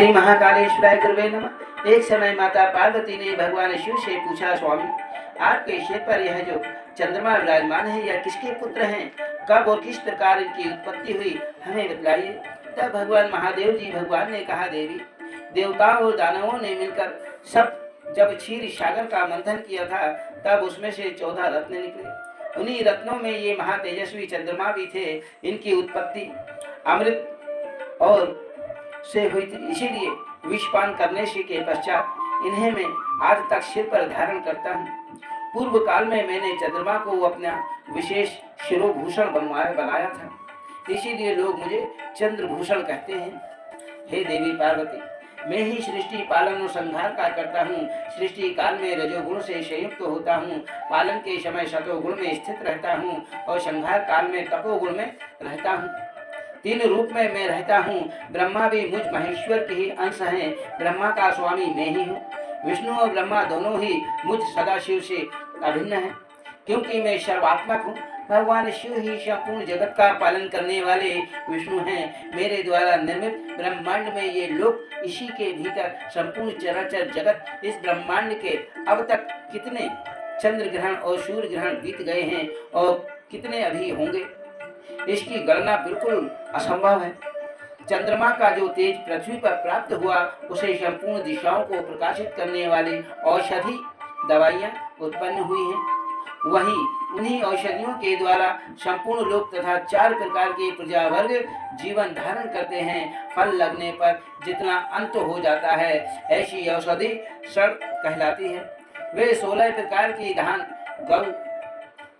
श्री महाकालेश्वराय गुरुवे नमः। एक समय माता पार्वती ने भगवान शिव से पूछा, स्वामी आपके सिर पर यह जो चंद्रमा विराजमान है यह किसके पुत्र हैं? कब और किस प्रकार इनकी उत्पत्ति हुई, हमें बतलाइए। तब भगवान महादेव जी भगवान ने कहा, देवी देवताओं और दानवों ने मिलकर सब जब क्षीर सागर का मंथन किया था तब उसमें से 14 रत्न निकले। उन्हीं रत्नों में ये महातेजस्वी चंद्रमा भी थे। इनकी उत्पत्ति अमृत और से हुई थी, इसीलिए विषपान करने से के पश्चात इन्हें मैं आज तक सिर पर धारण करता हूँ। पूर्व काल में मैंने चंद्रमा को अपना विशेष शिरोभूषण बनाया था, इसीलिए लोग मुझे चंद्रभूषण कहते हैं। हे देवी पार्वती, मैं ही सृष्टि पालन और संहार का करता हूँ। सृष्टि काल में रजोगुण से संयुक्त होता हूँ, पालन के समय सतोगुण में स्थित रहता हूँ और संहार काल में तपोगुण में रहता हूँ। तीन रूप में मैं रहता हूँ। ब्रह्मा भी मुझ महेश्वर के ही अंश हैं। ब्रह्मा का स्वामी मैं ही हूँ। विष्णु और ब्रह्मा दोनों ही मुझ सदाशिव से अभिन्न हैं, क्योंकि मैं सर्वात्मक हूँ। भगवान शिव ही संपूर्ण जगत का पालन करने वाले विष्णु हैं। मेरे द्वारा निर्मित ब्रह्मांड में ये लोग, इसी के भीतर संपूर्ण चराचर जगत। इस ब्रह्मांड के अब तक कितने चंद्र ग्रहण और सूर्य ग्रहण बीत गए हैं और कितने अभी होंगे, इसकी गणना बिल्कुल असंभव है। चंद्रमा का जो तेज पृथ्वी पर प्राप्त हुआ, उसे संपूर्ण दिशाओं को प्रकाशित करने वाली औषधि दवाइयाँ उत्पन्न हुई हैं। वहीं उन्हीं औषधियों के द्वारा संपूर्ण लोक तथा 4 प्रकार के प्रजावर्ग जीवन धारण करते हैं। फल लगने पर जितना अंत हो जाता है, ऐसी औषधि षड कहलाती है। वे 16 प्रकार की धान, गौ,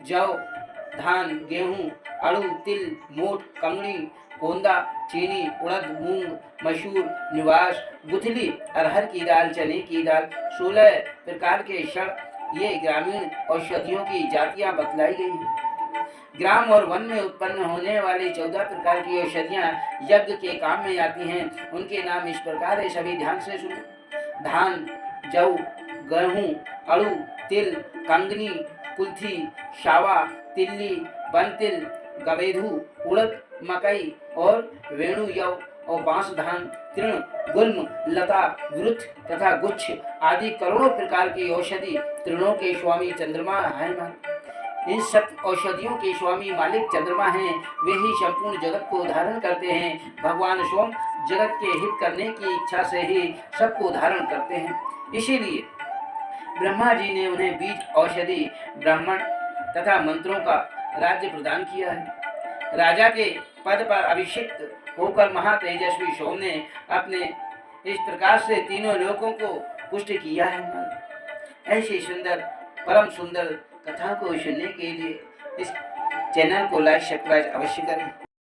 जौ, धान, गेहूं, अड़ू, तिल, मोठ, कंगनी, कोंदा, चीनी, उड़द, मूंग, मसूर, निवास, गुथली, अरहर की दाल, चने की दाल, 16 प्रकार के षड ये ग्रामीण औषधियों की जातियां बतलाई गई हैं। ग्राम और वन में उत्पन्न होने वाली 14 प्रकार की औषधियां यज्ञ के काम में आती हैं। उनके नाम इस प्रकार है, सभी ध्यान से सुने। धान, जौ, गेहूं, अड़ू, तिल, कंगनी, कुल्थी, शावा, तिल्ली, बनतिल, गवेधु, उड़द, मकई और वेणु यव और बांस धान, तृण, गुल्म, लता, वृक्ष तथा गुच्छ आदि करोड़ों प्रकार की औषधि तृणों के स्वामी चंद्रमा है। इन सब औषधियों के स्वामी मालिक चंद्रमा हैं। वे ही संपूर्ण जगत को धारण करते हैं। भगवान स्वयं जगत के हित करने की इच्छा से ही सबको धारण करते हैं। इसीलिए ब्रह्मा जी ने उन्हें बीज, औषधि, ब्राह्मण तथा मंत्रों का राज्य प्रदान किया है। राजा के पद पर अभिषिक्त होकर महातेजस्वी सोम ने अपने इस प्रकार से तीनों लोकों को पुष्ट किया है। ऐसी सुंदर, परम सुंदर कथा को सुनने के लिए इस चैनल को लाइक, सब्सक्राइब अवश्य करें।